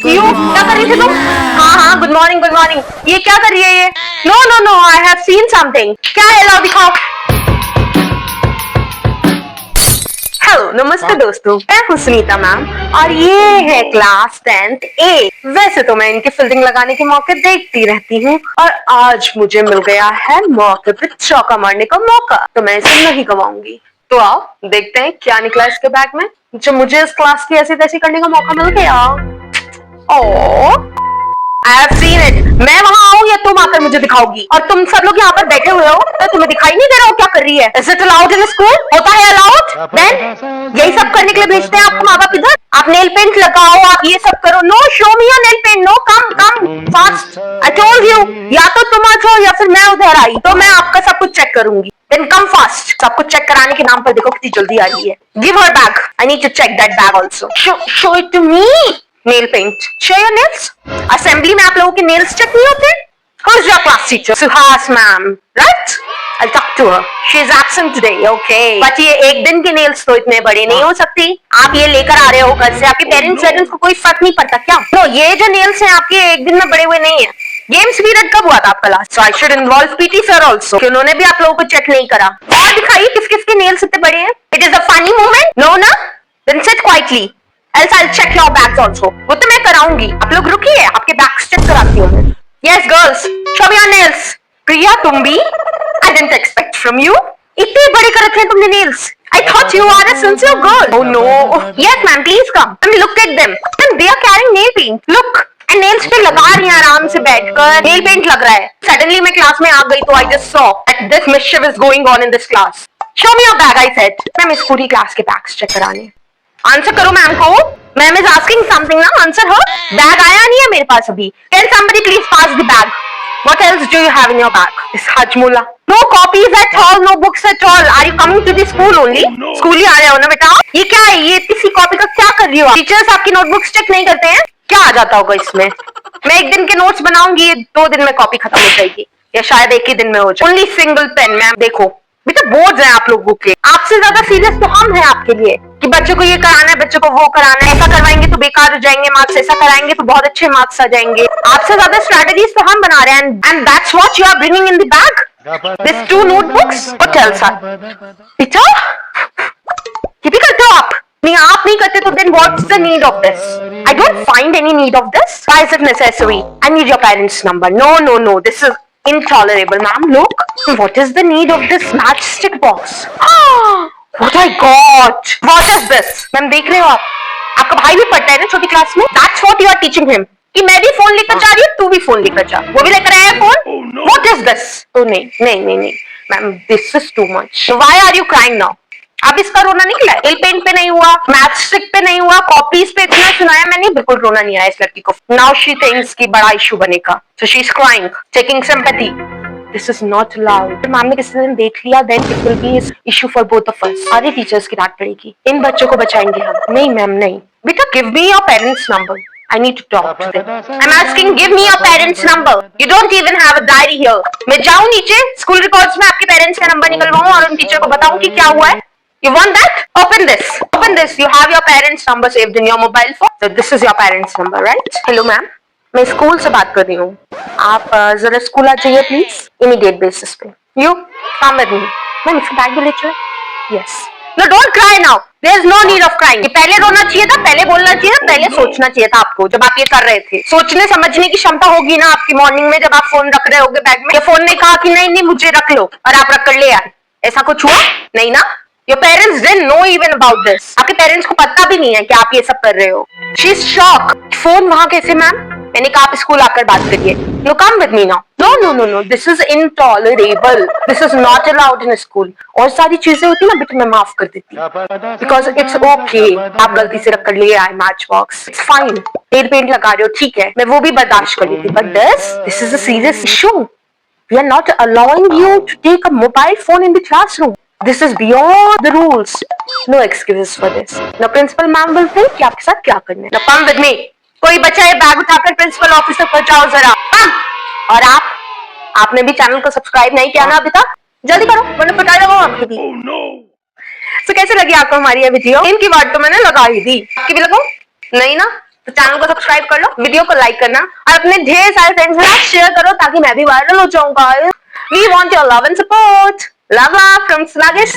क्यों, क्या कर रही थी तुम? हाँ हाँ, गुड मॉर्निंग गुड मॉर्निंग। ये क्या कर रही है ये? No no no, I have seen something. क्या है, लाओ दिखाओ। हेलो नमस्ते दोस्तों, मैं हूँ सुनीता मैम और ये है क्लास 10th ए। वैसे तो मैं इनकी फील्डिंग लगाने के मौके देखती रहती हूँ और आज मुझे मिल गया है मौके पे चौका मारने का मौका, तो मैं इसे नहीं गवाऊंगी। तो आओ देखते हैं क्या निकला इसके बैग में, जो मुझे इस क्लास की ऐसी तैसी करने का मौका मिल गया। ओ I have seen it। मैं वहां आऊं या तुम आकर मुझे दिखाओगी? और तुम सब लोग यहाँ पर बैठे हुए हो तो तुम्हें दिखाई नहीं दे रहा हो क्या कर रही है? Is it allowed in school? होता है अलाउड? देन यही सब करने के लिए भेजते हैं आपको माँ बाप इधर। आप नेल पेंट लगाओ, आप ये सब करो। No show me your nail paint, no come come fast. I told you, या तो तुम आ जाओ या फिर मैं उधर आई तो मैं आपका सब कुछ चेक करूंगी। Then come fast। सब कुछ चेक कराने के नाम पर देखो कितनी जल्दी आ रही है। Give her back। I need to check that bag also। Show it to me। Nail paint, show your nails। Assembly में आप लोगों के नेल्स चेक नहीं होते? Who's your class teacher? Suhas ma'am, right? I'll talk to her। She is absent today, okay। But ये एक दिन के नेल्स तो इतने बड़े नहीं हो सकती। आप ये लेकर आ रहे हो घर से, आपके पेरेंट्स को कोई फर्क नहीं पड़ता क्या? No, ये जो नेल्स हैं आपके एक दिन में बड़े हुए नहीं है। गेम्स पीरियड कब हुआ था आपका last? So I should involve PT sir also। कि उन्होंने भी आप लोगों को चेक नहीं करा। और दिखाइए किस किस के नेल्स इतने बड़े हैं। It is a funny moment? No ना? Then sit quietly। Else I'll check your bags also। वो तो मैं कराऊंगी, आप लोग रुकिए, आपके बैग्स चेक कराती हूँ मैं। Yes girls, show me your nails। प्रिया तुम भी? I didn't expect from you। इतने बड़े कर रखे हैं तुमने nails। I thought you are a sincere girl। Oh no। Yes ma'am, please come। Ma'am look at them। Ma'am they are carrying nail paint। Look। And nails पे लगा रही हैं आराम से बैठकर। Nail paint लग रहा है। Suddenly मैं क्लास में आ गई तो I just saw that this mischief is going on in this class। Show me your bag, I said। Ma'am इस पूरी क्लास के बैग्स चेक कराने। आंसर करो मैम को। मैम इज आस्किंग समथिंग ना, आंसर हर। बैग आया नहीं है मेरे पास अभी। Can somebody please pass the bag. What else do you have in your bag? This Hajmula। No copies at all, no books at all। Are you coming to the school only? School ही आ रहे हो ना बेटा? ये क्या है, ये इसी कॉपी का क्या कर रही हो? टीचर्स आपकी नोटबुक्स चेक नहीं करते हैं? क्या आ जाता होगा इसमें? मैं एक दिन के नोट्स बनाऊंगी, 2 दिन में कॉपी खत्म हो जाएगी या शायद एक ही दिन में हो जाए। Only single pen. मैम देखो बेटा, बोर्ड है आप लोगों के, आपसे ज्यादा सीरियस तो हम हैं आपके लिए कि बच्चों को ये कराना है, बच्चों को वो कराना है। ऐसा करवाएंगे तो बेकार हो जाएंगे मार्क्स, ऐसा कराएंगे तो बहुत अच्छे मार्क्स आ जाएंगे। आपसे ज्यादा स्ट्रेटजीज तो हम बना रहे हैं। And that's what you are bringing in the bag. This 2 notebooks. What else are? बेटा ये भी करते हो आप? नहीं आप नहीं करते तो then what's the need of this? I don't find any need of this। Why is it necessary? I need your parents number। No no no, this is intolerable ma'am। Look, what is the need of this matchstick box? What I got? What is this? Ma'am देख रहे हो आप, आपका भाई भी पढ़ता है ना छोटी क्लास में। That's what you are teaching him। कि मैं भी फोन लेकर जा रही हूँ, तू भी फोन लेकर जा। वो भी लेकर आया है फोन। What is this? तो नहीं नहीं नहीं नहीं ma'am, this is too much। Why are you crying now? अब इसका रोना निकला? नेल पेंट पे नहीं हुआ, मैथ स्टिक पे नहीं हुआ, कॉपीज पे इतना सुनाया मैंने, बिल्कुल रोना नहीं आया इस लड़की को। नाउ शी थिंक्स कि बड़ा इशू बनेगा, so she is crying, taking sympathy. This is not allowed. Ma'am ने किसी दिन देख लिया then it will be issue for both of us. सारे टीचर्स की डांट पड़ेगी। इन बच्चों को बचाएंगे हम। नहीं मैम नहीं। बेटा give me your parents number. I need to talk to them। I'm asking, give me your parents' number। You don't even have a diary here। मैं जाऊँ नीचे स्कूल रिकॉर्ड्स में आपके पेरेंट्स का नंबर निकलवाऊँ और उन टीचर को बताऊँ कि क्या हुआ है? You want that? Open this। Open this। You have your parents' number saved in your mobile phone। So this is your parents' number, right? Hello ma'am, मैं स्कूल से बात कर रही हूँ। आप जरा स्कूल आ जाइए प्लीज, इमीडिएट बेसिस पे। You come with me। Ma'am इसका बैग भी ले चलो। Yes। No, don't cry now। There is no need of crying। ये पहले रोना चाहिए था, पहले बोलना चाहिए था, पहले सोचना चाहिए था आपको जब आप ये कर रहे थे। सोचने समझने की क्षमता होगी ना आपकी मॉर्निंग में जब आप फोन रख रहे होगे बैग में। या फोन ने कहा कि नहीं नहीं मुझे रख लो और आप रख कर ले आए। ऐसा कुछ हुआ नहीं ना? Your parents didn't know even about this। आपके पेरेंट्स को पता भी नहीं है कि आप ये सब कर रहे हो। She is shocked। फोन वहां कैसे मैम? मैंने कहा आप स्कूल आकर बात करिए। No, come with me now। No no no no, this is intolerable। This is not allowed in a school। और सारी चीजें होती ना बेटा मैं माफ कर देती because it's okay। आप गलती से रख कर ले आए match box, it's fine। Nail paint लगा रहे हो ठीक है, मैं वो भी बर्दाश्त कर लेती, but this is a serious issue। We are not allowing you to take a mobile phone in the classroom। This is beyond the rules। No excuses for this। Now principal ma'am will think कि आपके साथ क्या करना है। Now come with me। कोई बच्चा ये bag उठाकर प्रिंसिपल ऑफिस तक पहुंचाओ जरा। और आपने भी चैनल को सब्सक्राइब नहीं किया ना अभी तक? जल्दी करो वरना पिटाई लगाऊं आपकी भी। तो कैसे लगी आपको हमारी ये वीडियो? इनकी बात तो मैंने लगा ही दी, आपकी भी लगाऊं? नहीं ना? तो चैनल को सब्सक्राइब कर लो, वीडियो को लाइक करना और अपने ढेर सारे फ्रेंड्स के साथ शेयर करो ताकि मैं भी वायरल हो जाऊं guys. We want your love and support. Love from स्नैगिश।